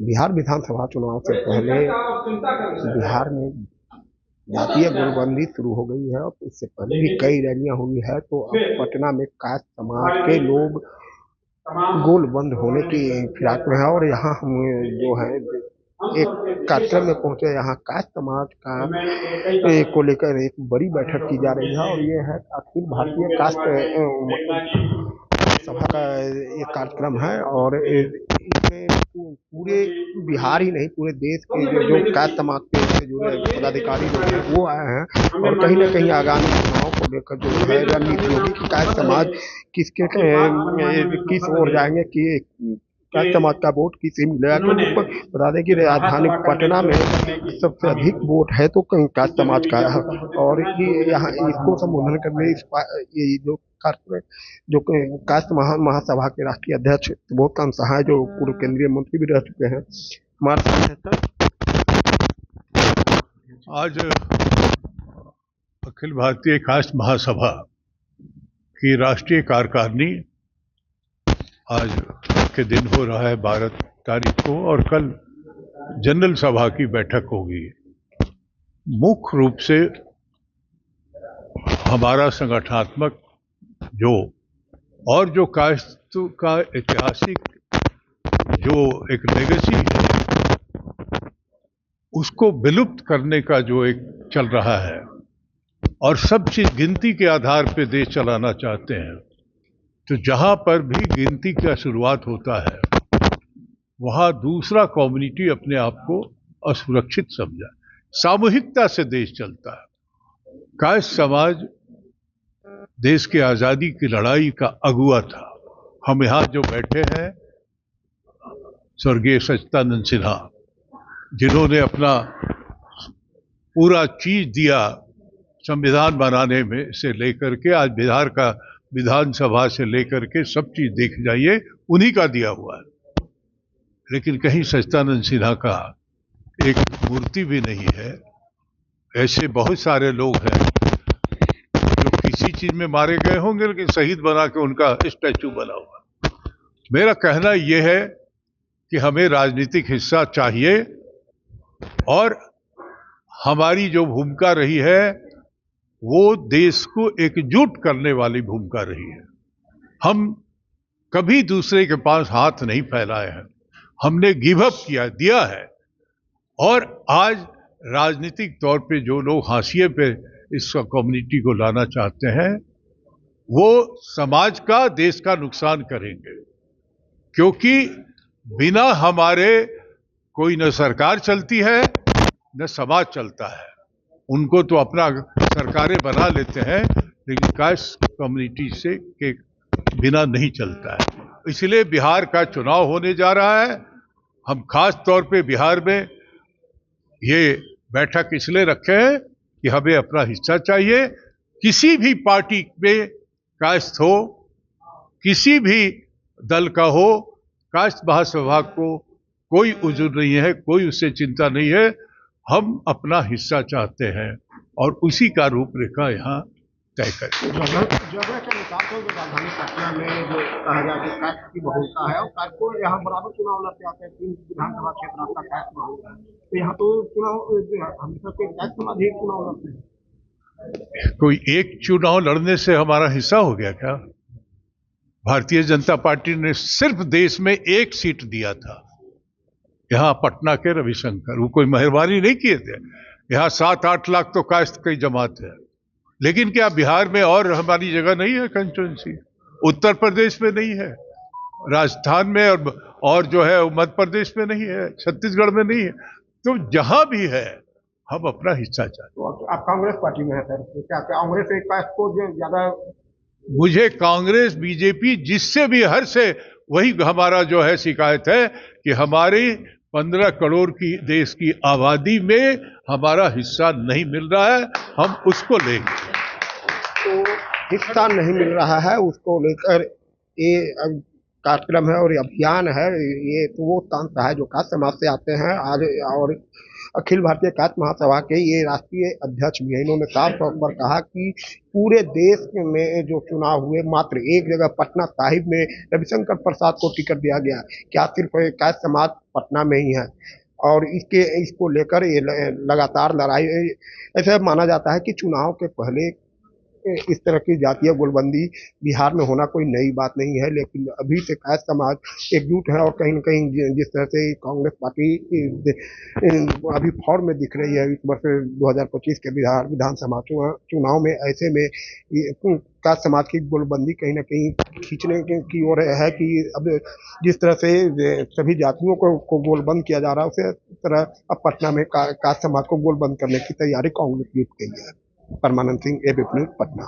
बिहार विधानसभा चुनाव से पहले बिहार में जातीय गोलबंदी शुरू हो गई है और इससे पहले भी कई रैलियां हुई है। तो अब पटना में कास्ट समाज के लोग गोलबंद होने की फिराक में है और यहाँ हम जो है एक कार्यक्रम में पहुंचे। यहाँ कास्ट समाज का को लेकर एक बड़ी बैठक की जा रही है और ये है अखिल भारतीय कास्ट सभा का ये कार्यक्रम है और इसमें पूरे बिहार ही नहीं पूरे देश के जो कास्ट समाज से जुड़े पदाधिकारी लोग हैं वो आए हैं और कहीं ना कहीं आगामी चुनाव को लेकर जो है रणनीति होगी कि कास्ट समाज किस ओर जाएंगे कि कास्ट समाज का वोट किसे मिलेगा। तो बता दें कि राजधानी पटना में सबसे अधिक वोट है तो कास्ट समाज का है और यहाँ इसको संबोधन करने ये जो कार्यक्रम जो कास्ट महासभा के राष्ट्रीय अध्यक्ष सुबोध कांत सहाय जो पूर्व केंद्रीय मंत्री भी रह चुके हैं हमारे साथ आज अखिल भारतीय कास्ट महासभा की राष्ट्रीय कार्यकारिणी आज के दिन हो रहा है 12 तारीख को और कल जनरल सभा की बैठक होगी। मुख्य रूप से हमारा संगठनात्मक जो कास्ट का ऐतिहासिक जो एक लेगेसी है उसको विलुप्त करने का जो एक चल रहा है और सब चीज गिनती के आधार पे देश चलाना चाहते हैं। तो जहां पर भी गिनती का शुरुआत होता है वहां दूसरा कम्युनिटी अपने आप को असुरक्षित समझा। सामूहिकता से देश चलता है। कास्ट समाज देश की आजादी की लड़ाई का अगुआ था। हम यहां जो बैठे हैं स्वर्गीय सच्चिदानंद सिन्हा जिन्होंने अपना पूरा चीज दिया संविधान बनाने में से लेकर के आज बिहार का विधानसभा से लेकर के सब चीज देख जाइए उन्हीं का दिया हुआ है। लेकिन कहीं सच्चिदानंद सिन्हा का एक मूर्ति भी नहीं है। ऐसे बहुत सारे लोग हैं जो किसी चीज में मारे गए होंगे लेकिन शहीद बना के उनका स्टैचू बना हुआ। मेरा कहना यह है कि हमें राजनीतिक हिस्सा चाहिए और हमारी जो भूमिका रही है वो देश को एकजुट करने वाली भूमिका रही है। हम कभी दूसरे के पास हाथ नहीं फैलाए हैं। हमने गिव अप दिया है और आज राजनीतिक तौर पे जो लोग हाशिए पे इस कम्युनिटी को लाना चाहते हैं वो समाज का देश का नुकसान करेंगे क्योंकि बिना हमारे कोई न सरकार चलती है न समाज चलता है। उनको तो अपना सरकारें बना लेते हैं लेकिन कास्ट कम्युनिटी से के बिना नहीं चलता है। इसलिए बिहार का चुनाव होने जा रहा है। हम खास तौर पे बिहार में ये बैठक इसलिए रखे हैं कि हमें अपना हिस्सा चाहिए। किसी भी पार्टी में कास्ट हो किसी भी दल का हो कास्ट महासभा को कोई उजुर नहीं है कोई उससे चिंता नहीं है। हम अपना हिस्सा चाहते हैं और उसी का रूपरेखा यहाँ तय करें। जगह के अनुसार तो राजधानी पटना में जो कहा जाए कि कास्ट की बहुलता है और कास्ट को यहाँ बराबर चुनाव लड़ते आते हैं। 3 विधानसभा क्षेत्र आपका कास्ट बहुल है तो यहाँ तो चुनाव हमेशा के कास्ट समाज ही चुनाव लड़ते हैं। कोई एक चुनाव लड़ने से हमारा हिस्सा हो गया क्या? भारतीय जनता पार्टी ने सिर्फ देश में 1 सीट दिया था। यहाँ पटना के रविशंकर वो कोई मेहरबानी नहीं किए थे। यहाँ 7-8 लाख तो कास्ट की जमात है। लेकिन क्या बिहार में और हमारी जगह नहीं है कंस्टिट्यूंसी? उत्तर प्रदेश में नहीं है, राजस्थान में और जो है मध्य प्रदेश में नहीं है, छत्तीसगढ़ में नहीं है। तो जहां भी है हम अपना हिस्सा चाहते हैं। तो आप कांग्रेस पार्टी में है सर तो क्या कांग्रेस एक कास्ट को ज्यादा? मुझे कांग्रेस बीजेपी जिससे भी हर से वही हमारा जो है शिकायत है कि हमारी 15 करोड़ की देश की आबादी में हमारा हिस्सा नहीं मिल रहा है। हम उसको लेंगे। तो हिस्सा नहीं मिल रहा है उसको लेकर ये कार्यक्रम है और ये अभियान है। ये तो वो तांता है जो कास्ट समाज से आते हैं आज, और अखिल भारतीय कास्ट महासभा के ये राष्ट्रीय अध्यक्ष भी हैं। इन्होंने साफ तौर पर कहा कि पूरे देश में जो चुनाव हुए मात्र एक जगह पटना साहिब में रविशंकर प्रसाद को टिकट दिया गया। क्या सिर्फ कास्ट समाज पटना में ही है? और इसको लेकर ये लगातार लड़ाई, ऐसा माना जाता है कि चुनाव के पहले इस तरह की जातीय गोलबंदी बिहार में होना कोई नई बात नहीं है, लेकिन अभी से कास्ट समाज एकजुट है और कहीं न कहीं जिस तरह से कांग्रेस पार्टी अभी फॉर्म में दिख रही है इस वर्ष 2025 के बिहार विधानसभा चुनाव में, ऐसे में कास्ट समाज की गोलबंदी कहीं न कहीं खींचने की ओर है कि अब जिस तरह से सभी जातियों को गोलबंद किया जा रहा है, उसी तरह अब पटना में कास्ट समाज को गोलबंद करने की तैयारी कांग्रेस जुट गई है। परमानंद सिंह, एबीपी न्यूज़, पटना।